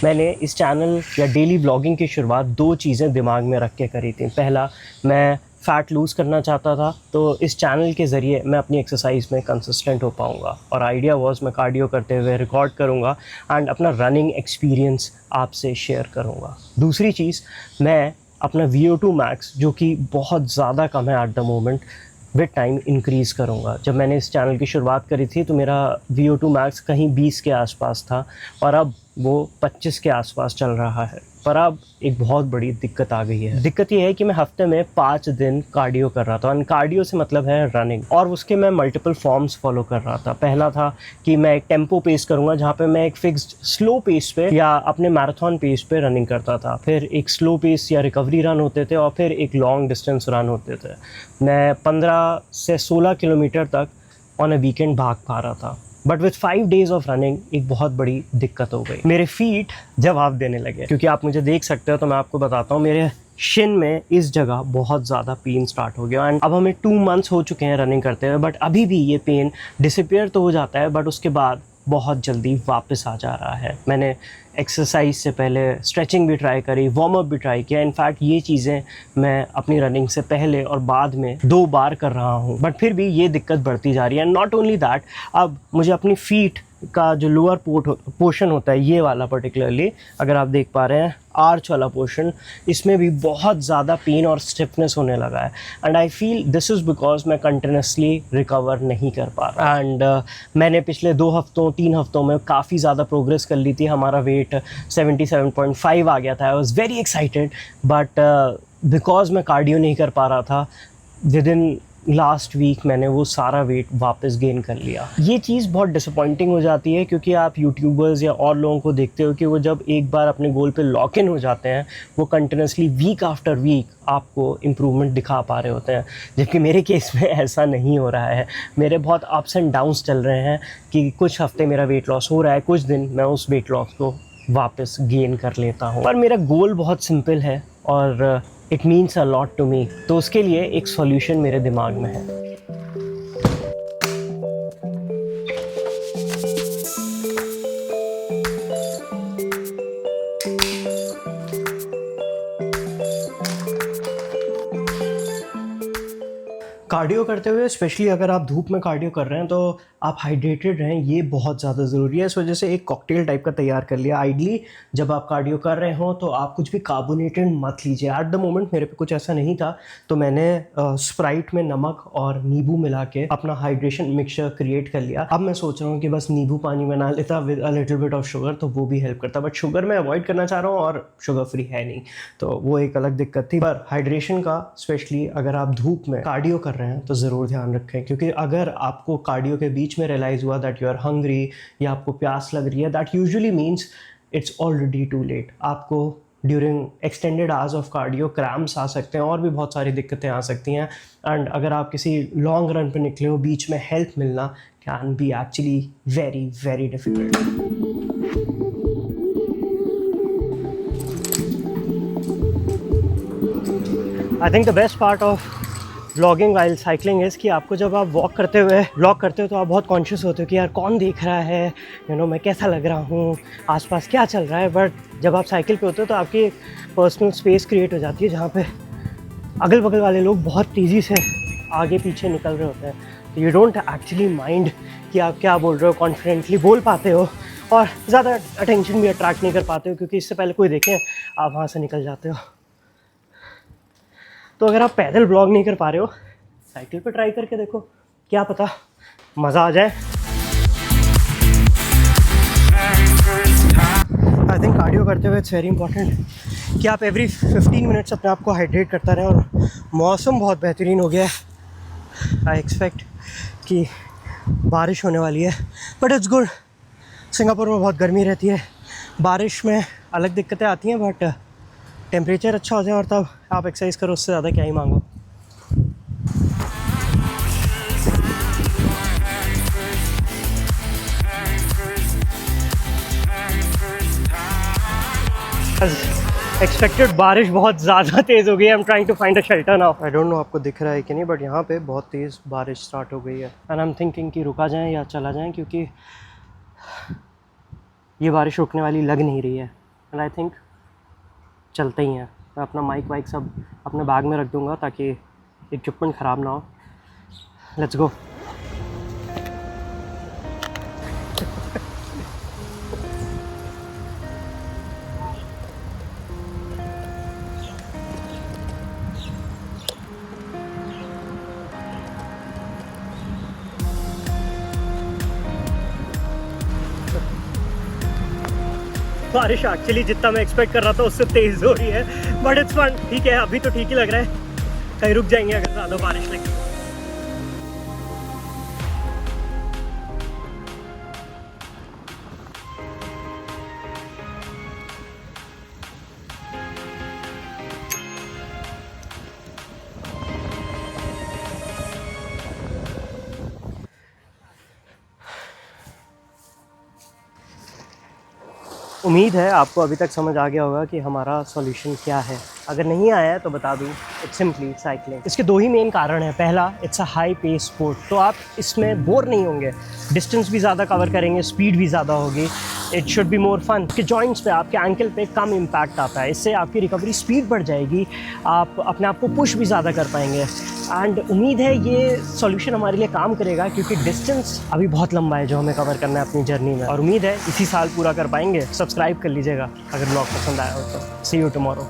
मैंने इस चैनल या डेली ब्लॉगिंग की शुरुआत दो चीज़ें दिमाग में रख के करी थी। पहला, मैं फ़ैट लूज़ करना चाहता था, तो इस चैनल के ज़रिए मैं अपनी एक्सरसाइज में कंसिस्टेंट हो पाऊँगा। और आइडिया वाज मैं कार्डियो करते हुए रिकॉर्ड करूँगा एंड अपना रनिंग एक्सपीरियंस आपसे शेयर करूँगा। दूसरी चीज़, मैं अपना VO2 मैक्स, जो कि बहुत ज़्यादा कम है at the moment, with time increase करूँगा। जब मैंने इस चैनल की शुरुआत करी थी तो मेरा VO2 मैक्स कहीं 20 के आसपास था और अब वो 25 के आसपास चल रहा है। पर अब एक बहुत बड़ी दिक्कत आ गई है। दिक्कत ये है कि मैं हफ्ते में 5 दिन कार्डियो कर रहा था, और कार्डियो से मतलब है रनिंग, और उसके मैं मल्टीपल फॉर्म्स फॉलो कर रहा था। पहला था कि मैं एक टेम्पो पेस करूँगा, जहाँ पे मैं एक फिक्स्ड स्लो पेस पे या अपने मैराथन पेस पे रनिंग करता था। फिर एक स्लो पेस या रिकवरी रन होते थे, और फिर एक लॉन्ग डिस्टेंस रन होते थे। मैं 15 से 16 किलोमीटर तक ऑन अ वीकेंड भाग पा रहा था। But with 5 days of running एक बहुत बड़ी दिक्कत हो गई। मेरे फीट जवाब देने लगे, क्योंकि आप मुझे देख सकते हो तो मैं आपको बताता हूँ, मेरे शिन में इस जगह बहुत ज़्यादा पेन स्टार्ट हो गया। एंड अब हमें 2 मंथ्स हो चुके हैं रनिंग करते हुए, बट अभी भी ये पेन डिसअपीयर तो हो जाता है, बट उसके बाद बहुत जल्दी वापस आ जा रहा है। मैंने एक्सरसाइज से पहले स्ट्रेचिंग भी ट्राई करी, वार्म अप भी ट्राई किया। इनफैक्ट ये चीज़ें मैं अपनी रनिंग से पहले और बाद में 2 बार कर रहा हूँ, बट फिर भी ये दिक्कत बढ़ती जा रही है। नॉट ओनली दैट, अब मुझे अपनी फीट का जो लोअर पोर्शन होता है, ये वाला पर्टिकुलरली, अगर आप देख पा रहे हैं आर्च वाला पोर्शन, इसमें भी बहुत ज़्यादा पेन और स्टिफनेस होने लगा है। And I feel this is because मैं कंटिन्यूसली रिकवर नहीं कर पा रहा। एंड मैंने पिछले 2 हफ्तों 3 हफ्तों में काफ़ी ज़्यादा प्रोग्रेस कर ली थी। हमारा वेट 77.5 आ गया था। I was very excited, but because मैं कार्डियो नहीं कर पा रहा था, विद इन लास्ट वीक मैंने वो सारा वेट वापस गेन कर लिया। ये चीज़ बहुत डिसअपॉइंटिंग हो जाती है, क्योंकि आप यूट्यूबर्स या और लोगों को देखते हो कि वो जब एक बार अपने गोल पे लॉक इन हो जाते हैं, वो कंटिन्यूसली वीक आफ्टर वीक आपको इम्प्रूवमेंट दिखा पा रहे होते हैं। जबकि मेरे केस में ऐसा नहीं हो रहा है। मेरे बहुत अप्स एंड डाउन्स चल रहे हैं कि कुछ हफ्ते मेरा वेट लॉस हो रहा है, कुछ दिन मैं उस वेट लॉस को वापस गेन कर लेता हूँ। पर मेरा गोल बहुत सिंपल है और it means a lot to me. तो उसके लिए एक सॉल्यूशन मेरे दिमाग में है। कार्डियो करते हुए, स्पेशली अगर आप धूप में कार्डियो कर रहे हैं, तो आप हाइड्रेटेड रहें, ये बहुत ज़्यादा ज़रूरी है। इस वजह से एक कॉकटेल टाइप का तैयार कर लिया। आइडली जब आप कार्डियो कर रहे हो तो आप कुछ भी कार्बोनेटेड मत लीजिए। एट द मोमेंट मेरे पे कुछ ऐसा नहीं था, तो मैंने स्प्राइट में नमक और नींबू मिला के अपना हाइड्रेशन मिक्सचर क्रिएट कर लिया। अब मैं सोच रहा हूँ कि बस नींबू पानी बना लेता with a little bit of sugar, तो वो भी हेल्प करता। बट शुगर मैं अवॉइड करना चाह रहा हूँ और शुगर फ्री है नहीं, तो वो एक अलग दिक्कत थी। पर हाइड्रेशन का, स्पेशली अगर आप धूप में कार्डियो कर रहे हैं, तो ज़रूर ध्यान रखें। क्योंकि अगर आपको कार्डियो के बीच में रियलाइज़ हुआ दैट यू आर हंग्री या आपको प्यास लग रही है, that usually means it's already too late. आपको during extended hours of cardio cramps आ सकते हैं और भी बहुत सारी दिक्कतें आ सकती हैं। एंड अगर आप किसी लॉन्ग रन पे निकले हो, बीच में हेल्प मिलना can be actually very very difficult. I think the best part of vlogging while cycling is कि आपको जब आप वॉक करते हुए व्लॉग करते हो, तो आप बहुत कॉन्शियस होते हो कि यार कौन देख रहा है, मैं कैसा लग रहा हूँ, आसपास क्या चल रहा है। बट जब आप साइकिल पे होते हो तो आपकी एक पर्सनल स्पेस क्रिएट हो जाती है, जहाँ पे अगल बगल वाले लोग बहुत तेज़ी से आगे पीछे निकल रहे होते हैं। तो यू डोंट एक्चुअली माइंड कि आप क्या बोल रहे हो, कॉन्फिडेंटली बोल पाते हो और ज़्यादा अटेंशन भी अट्रैक्ट नहीं कर पाते हो, क्योंकि इससे पहले कोई देखें आप वहाँ से निकल जाते हो। तो अगर आप पैदल ब्लॉग नहीं कर पा रहे हो, साइकिल पे ट्राई करके देखो, क्या पता मज़ा आ जाए। आई थिंक कार्डियो करते हुए इट्स वेरी इंपॉर्टेंट कि आप एवरी 15 मिनट्स अपने आप को हाइड्रेट करता रहें। और मौसम बहुत बेहतरीन हो गया है। आई एक्सपेक्ट कि बारिश होने वाली है, बट इट्स गुड। सिंगापुर में बहुत गर्मी रहती है, बारिश में अलग दिक्कतें आती हैं, बट टेम्परेचर अच्छा हो जाए और तब आप एक्सरसाइज करो, उससे ज़्यादा क्या ही मांगो। एक्सपेक्टेड बारिश बहुत ज़्यादा तेज़ हो गई है। I am trying to find a shelter now. I don't know आपको दिख रहा है कि नहीं, बट यहाँ पे बहुत तेज़ बारिश स्टार्ट हो गई है। एंड आई एम थिंकिंग कि रुका जाए या चला जाए, क्योंकि ये बारिश रुकने वाली लग नहीं रही है। एंड आई थिंक चलते ही हैं। मैं अपना माइक वाइक सब अपने बैग में रख दूँगा ताकि इक्विपमेंट ख़राब ना हो। Let's go. बारिश एक्चुअली जितना मैं एक्सपेक्ट कर रहा था उससे तेज़ हो रही है, बट इट्स फन। ठीक है, अभी तो ठीक ही लग रहा है। कहीं रुक जाएंगे अगर ज़्यादा बारिश लगी। उम्मीद है आपको अभी तक समझ आ गया होगा कि हमारा सॉल्यूशन क्या है। अगर नहीं आया है तो बता दूं, इट्स सिंपली साइकिलिंग। इसके दो ही मेन कारण हैं। पहला, it's a high pace sport, तो आप इसमें बोर नहीं होंगे। डिस्टेंस भी ज़्यादा कवर करेंगे, स्पीड भी ज़्यादा होगी। It should be more fun. कि जॉइंट्स पे, आपके एंकल पे कम इम्पैक्ट आता है, इससे आपकी रिकवरी स्पीड बढ़ जाएगी, आप अपने आप को पुश भी ज़्यादा कर पाएंगे। एंड उम्मीद है ये सॉल्यूशन हमारे लिए काम करेगा, क्योंकि डिस्टेंस अभी बहुत लंबा है जो हमें कवर करना है अपनी जर्नी में, और उम्मीद है इसी साल पूरा कर पाएंगे। सब्सक्राइब कर लीजिएगा अगर ब्लॉग पसंद आया हो तो। सी यू टुमारो।